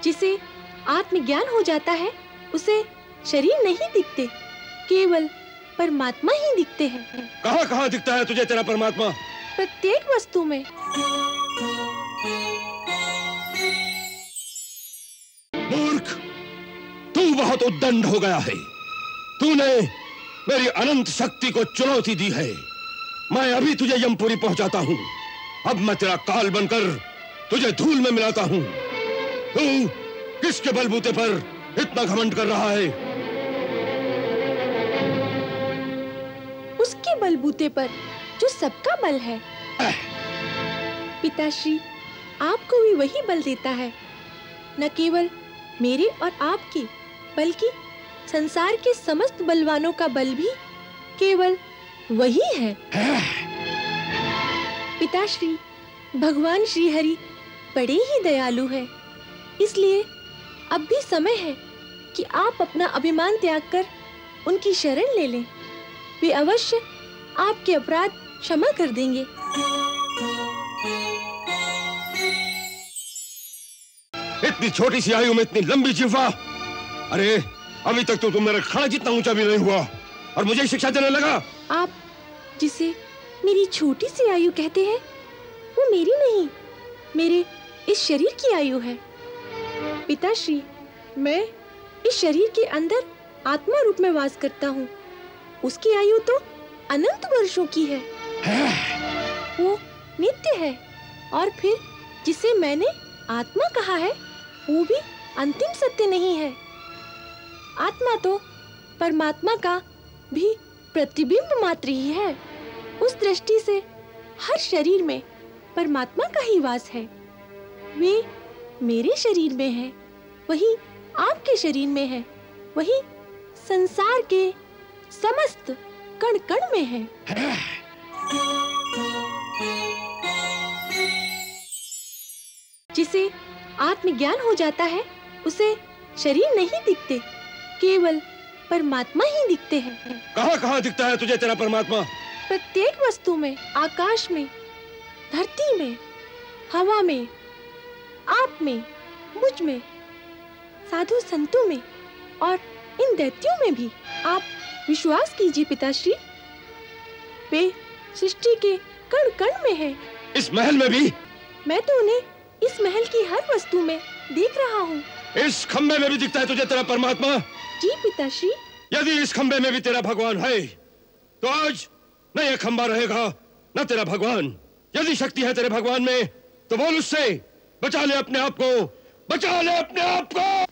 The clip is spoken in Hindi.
जिसे आत्मज्ञान हो जाता है उसे शरीर नहीं दिखते, केवल परमात्मा ही दिखते हैं। कहाँ दिखता है तुझे तेरा परमात्मा? प्रत्येक वस्तु में। मूर्ख, तू बहुत उद्दंड हो गया है। तूने मेरी अनंत शक्ति को चुनौती दी है। मैं अभी तुझे यमपुरी पहुंचाता हूं। अब मैं तेरा काल बनकर तुझे धूल में मिलाता हूं। तू किसके बलबूते पर इतना घमंड कर रहा है? उसके बलबूते पर जो सबका बल है। पिताश्री, आपको भी वही बल देता है, न केवल मेरे और आपके, बल्कि संसार के समस्त बलवानों का बल भी केवल वही है। पिताश्री, भगवान श्री हरि बड़े ही दयालु हैं, इसलिए अब भी समय है कि आप अपना अभिमान त्याग कर उनकी शरण ले लें। वे अवश्य आपके अपराध क्षमा कर देंगे। इतनी छोटी सी आयु में इतनी लंबी जिह्वा! अरे अभी तक तो तुम मेरा खाना जितना ऊंचा भी नहीं हुआ और मुझे शिक्षा देने लगा। आप जिसे मेरी छोटी सी आयु कहते हैं वो मेरी नहीं, मेरे इस शरीर की आयु है। पिताश्री, मैं इस शरीर के अंदर आत्मा रूप में वास करता हूँ। उसकी आयु तो अनंत वर्षों की है। वो नित्य है। और फिर जिसे मैंने आत्मा कहा है वो भी अंतिम सत्य नहीं है। आत्मा तो परमात्मा का भी प्रतिबिंब मात्र ही है। उस दृष्टि से हर शरीर में परमात्मा का ही वास है। वे मेरे शरीर में है, वही आपके शरीर में है, वही संसार के समस्त कण कण में है। जिसे आत्मज्ञान हो जाता है उसे शरीर नहीं दिखते, केवल परमात्मा ही दिखते हैं। कहाँ दिखता है तुझे तेरा परमात्मा? प्रत्येक वस्तु में, आकाश में, धरती में, हवा में, आप में, मुझ में, साधु संतों में और इन दैत्यों में भी। आप विश्वास कीजिए पिताश्री, वे सृष्टि के कण कण में हैं। इस महल में भी? मैं तो उन्हें इस महल की हर वस्तु में देख रहा हूँ। इस खंबे में भी दिखता है तुझे तेरा परमात्मा? जी पिताश्री। यदि इस खंबे में भी तेरा भगवान है तो आज न यह खंबा रहेगा न तेरा भगवान। यदि शक्ति है तेरे भगवान में तो बोल उससे, बचा ले अपने आप को, बचा ले अपने आप को।